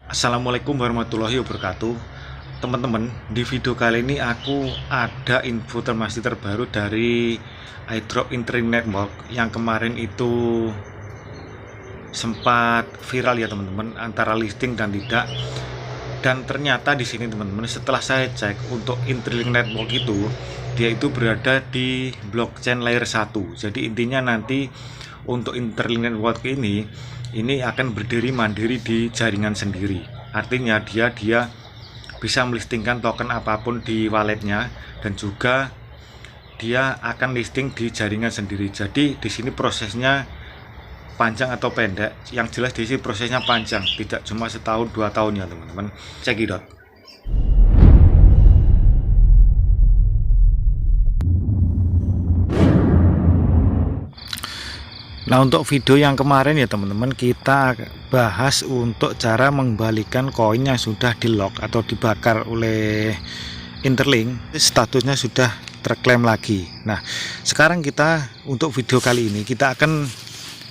Assalamualaikum warahmatullahi wabarakatuh. Teman-teman, di video kali ini aku ada info informasi terbaru dari iDrop Interlink Network yang kemarin itu sempat viral ya teman-teman, antara listing dan tidak. Dan ternyata di sini teman-teman, setelah saya cek untuk Interlink Network itu, dia itu berada di blockchain layer 1. Jadi intinya nanti untuk Interlink Network ini akan berdiri mandiri di jaringan sendiri. Artinya dia bisa melistingkan token apapun di walletnya, dan juga dia akan listing di jaringan sendiri. Jadi di sini prosesnya panjang atau pendek? Yang jelas di sini prosesnya panjang, tidak cuma setahun 2 tahun ya teman-teman. Cekidot. Nah, untuk video yang kemarin ya teman-teman, kita bahas untuk cara mengembalikan koin yang sudah di lock atau dibakar oleh Interlink, statusnya sudah terklaim lagi. Nah, sekarang kita untuk video kali ini kita akan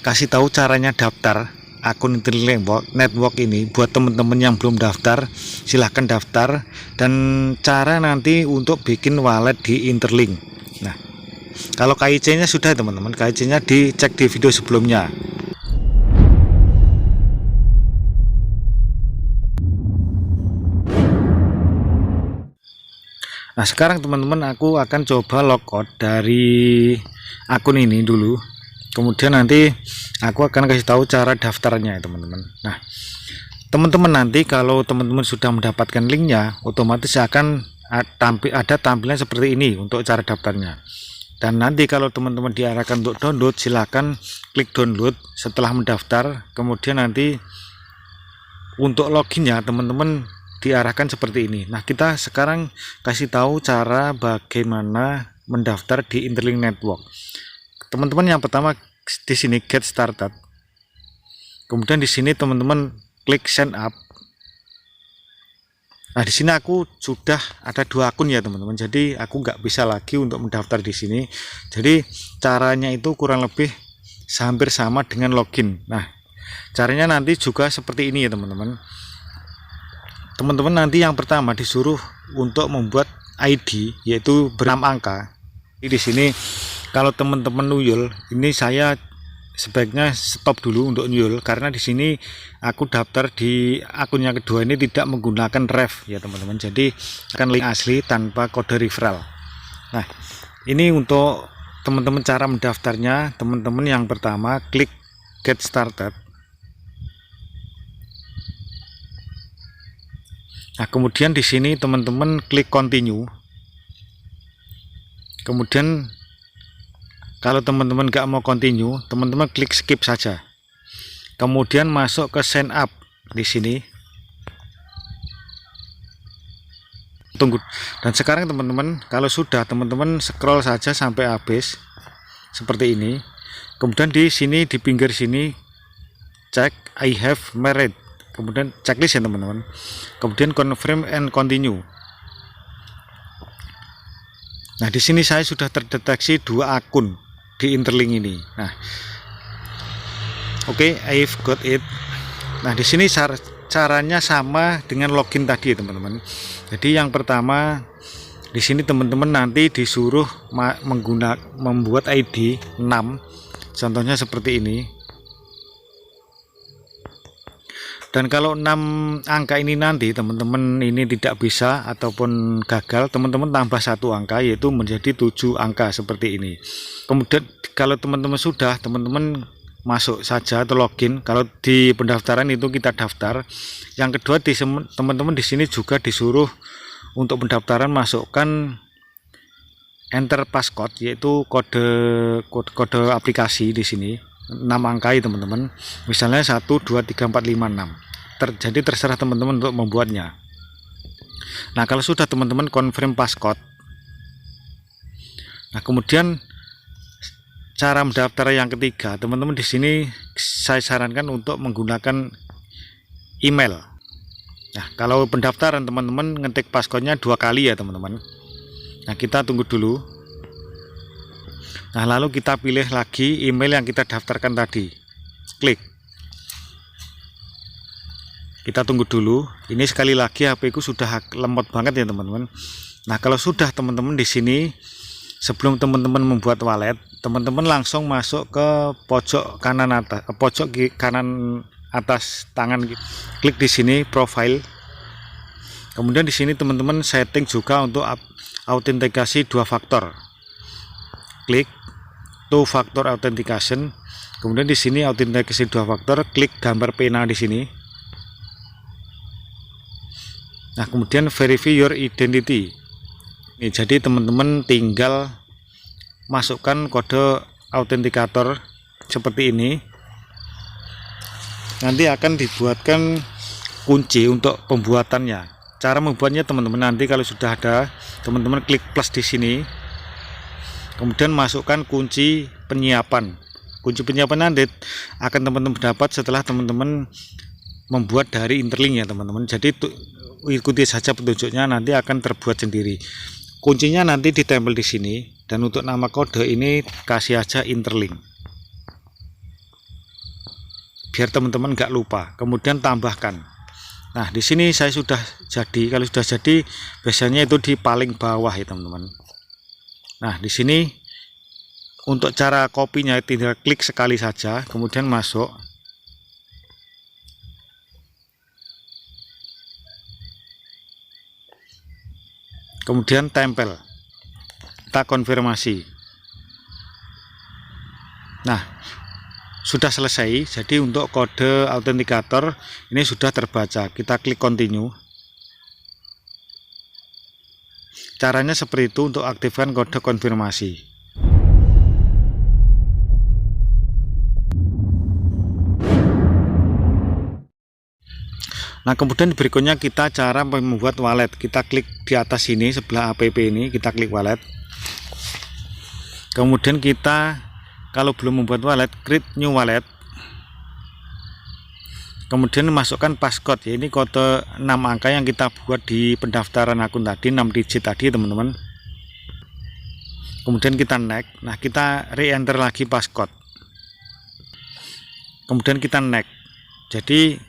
kasih tahu caranya daftar akun Interlink Network ini. Buat teman-teman yang belum daftar, silahkan daftar, dan cara nanti untuk bikin wallet di Interlink. Nah, kalau KIC nya sudah teman-teman, KIC nya dicek di video sebelumnya. Nah, sekarang teman-teman aku akan coba logout dari akun ini dulu, kemudian nanti aku akan kasih tahu cara daftarnya ya teman-teman. Nah, teman-teman nanti kalau teman-teman sudah mendapatkan linknya, otomatis akan ada tampilan seperti ini untuk cara daftarnya. Dan nanti kalau teman-teman diarahkan untuk download, silahkan klik download setelah mendaftar. Kemudian nanti untuk loginnya teman-teman diarahkan seperti ini. Nah, kita sekarang kasih tahu cara bagaimana mendaftar di Interlink Network. Teman-teman, yang pertama di sini get started. Kemudian di sini teman-teman klik sign up. Nah, di sini aku sudah ada 2 akun ya teman-teman, jadi aku nggak bisa lagi untuk mendaftar di sini. Jadi caranya itu kurang lebih hampir sama dengan login. Nah, caranya nanti juga seperti ini ya teman-teman. Teman-teman nanti yang pertama disuruh untuk membuat ID, yaitu ber-6 angka. Di sini kalau teman-teman nuyul, ini saya sebaiknya stop dulu untuk nyul, karena di sini aku daftar di akun yang kedua ini tidak menggunakan ref ya teman-teman, jadi akan link asli tanpa kode referral. Nah, ini untuk teman-teman cara mendaftarnya. Teman-teman yang pertama klik get started. Nah, kemudian di sini teman-teman klik continue. Kemudian kalau teman-teman nggak mau continue, teman-teman klik skip saja. Kemudian masuk ke sign up di sini. Tunggu. Dan sekarang teman-teman, kalau sudah teman-teman scroll saja sampai habis seperti ini. Kemudian di sini di pinggir sini cek I have married. Kemudian checklist ya teman-teman. Kemudian confirm and continue. Nah, di sini saya sudah terdeteksi 2 akun di Interlink ini. Nah, oke, I've got it. Nah, di sini caranya sama dengan login tadi ya teman-teman. Jadi yang pertama di sini teman-teman nanti disuruh membuat ID 6. Contohnya seperti ini. Dan kalau 6 angka ini nanti teman-teman ini tidak bisa ataupun gagal, teman-teman tambah 1 angka, yaitu menjadi 7 angka seperti ini. Kemudian kalau teman-teman sudah, teman-teman masuk saja atau login. Kalau di pendaftaran itu kita daftar. Yang kedua, teman-teman di sini juga disuruh untuk pendaftaran masukkan enter passcode, yaitu kode aplikasi di sini 6 angka ya teman-teman. Misalnya 1 2 3 4 5 6. Jadi terserah teman-teman untuk membuatnya. Nah, kalau sudah teman-teman confirm passcode. Nah, kemudian cara mendaftar yang ketiga, teman-teman di sini saya sarankan untuk menggunakan email. Nah, kalau pendaftaran teman-teman ngetik passcode-nya 2 kali ya teman-teman. Nah, kita tunggu dulu. Nah, lalu kita pilih lagi email yang kita daftarkan tadi. Klik. Kita tunggu dulu. Ini sekali lagi HP ku sudah lemot banget ya teman-teman. Nah, kalau sudah teman-teman di sini, sebelum teman-teman membuat wallet, teman-teman langsung masuk ke pojok kanan atas, kanan atas tangan, klik di sini profile. Kemudian di sini teman-teman setting juga untuk autentikasi 2 faktor. Klik two factor authentication. Kemudian di sini autentikasi 2 faktor, klik gambar pena di sini. Nah, kemudian verify your identity. Ini jadi teman-teman tinggal masukkan kode autentikator seperti ini. Nanti akan dibuatkan kunci untuk pembuatannya. Cara membuatnya teman-teman, nanti kalau sudah ada, teman-teman klik plus di sini. Kemudian masukkan kunci penyiapan. Kunci penyiapan nanti akan teman-teman dapat setelah teman-teman membuat dari Interlink ya teman-teman. Jadi ikuti saja petunjuknya, nanti akan terbuat sendiri. Kuncinya nanti ditempel di sini, dan untuk nama kode ini kasih aja Interlink, biar teman-teman nggak lupa. Kemudian tambahkan. Nah, di sini saya sudah jadi. Kalau sudah jadi, biasanya itu di paling bawah ya teman-teman. Nah, di sini untuk cara kopinya tinggal klik sekali saja, kemudian masuk. Kemudian tempel. Kita konfirmasi. Nah, sudah selesai. Jadi untuk kode autentikator ini sudah terbaca. Kita klik continue. Caranya seperti itu untuk aktifkan kode konfirmasi. Nah, kemudian berikutnya kita cara membuat wallet. Kita klik di atas sini sebelah app ini, kita klik wallet. Kemudian kita kalau belum membuat wallet, create new wallet. Kemudian masukkan passcode, ya ini kode 6 angka yang kita buat di pendaftaran akun tadi, 6 digit tadi teman-teman. Kemudian kita next. Nah, kita re-enter lagi passcode. Kemudian kita next. Jadi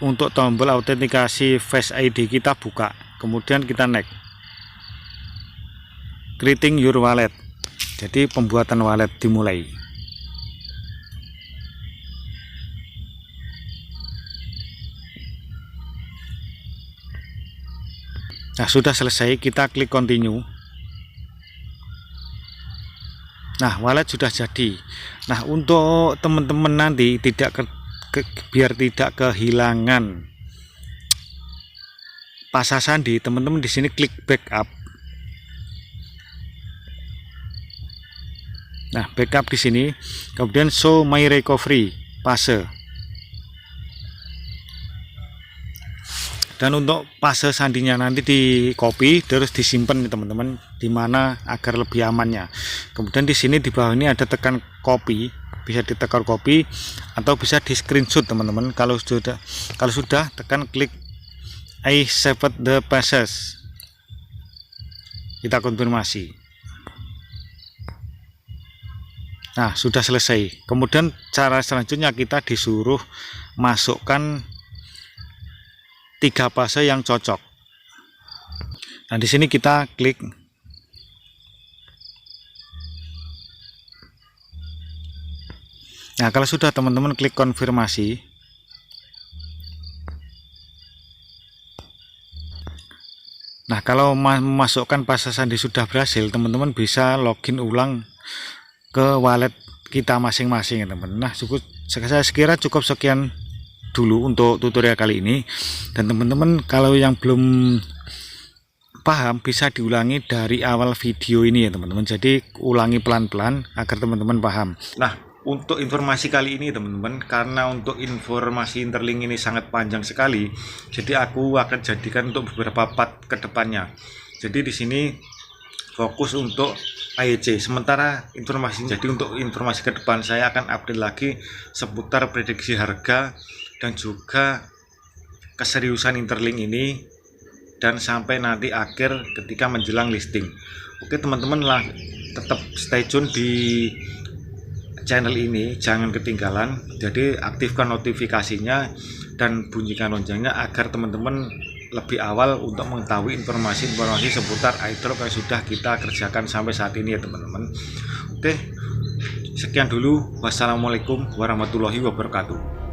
untuk tombol autentikasi Face ID kita buka, kemudian kita next. Creating your wallet. Jadi pembuatan wallet dimulai. Nah, sudah selesai, kita klik continue. Nah, wallet sudah jadi. Nah, untuk teman-teman nanti biar tidak kehilangan pasa sandi, teman-teman di sini klik backup. Nah, backup di sini, kemudian show my recovery pase. Dan untuk pase sandinya nanti di copy terus disimpan nih teman-teman, dimana agar lebih amannya. Kemudian di sini di bawah ini ada tekan copy. Bisa ditekan copy atau bisa di screenshot teman-teman. Kalau sudah tekan klik I saved the passes. Kita konfirmasi. Nah, sudah selesai. Kemudian cara selanjutnya kita disuruh masukkan 3 pase yang cocok. Nah, di sini kita klik. Nah, kalau sudah teman-teman klik konfirmasi. Nah, kalau memasukkan pase sandi sudah berhasil, teman-teman bisa login ulang ke wallet kita masing-masing ya teman-teman. Nah, saya sekira cukup sekian dulu untuk tutorial kali ini. Dan teman-teman kalau yang belum paham bisa diulangi dari awal video ini ya teman-teman. Jadi ulangi pelan-pelan agar teman-teman paham. Nah, untuk informasi kali ini teman-teman, karena untuk informasi Interlink ini sangat panjang sekali, jadi aku akan jadikan untuk beberapa part ke depannya. Jadi di sini fokus untuk AEC. Sementara untuk informasi ke depan saya akan update lagi seputar prediksi harga dan juga keseriusan Interlink ini, dan sampai nanti akhir ketika menjelang listing. Oke teman-teman, tetap stay tune di channel ini jangan ketinggalan. Jadi aktifkan notifikasinya dan bunyikan loncengnya agar teman-teman lebih awal untuk mengetahui informasi-informasi seputar airdrop yang sudah kita kerjakan sampai saat ini ya teman-teman. Oke, sekian dulu. Wassalamualaikum warahmatullahi wabarakatuh.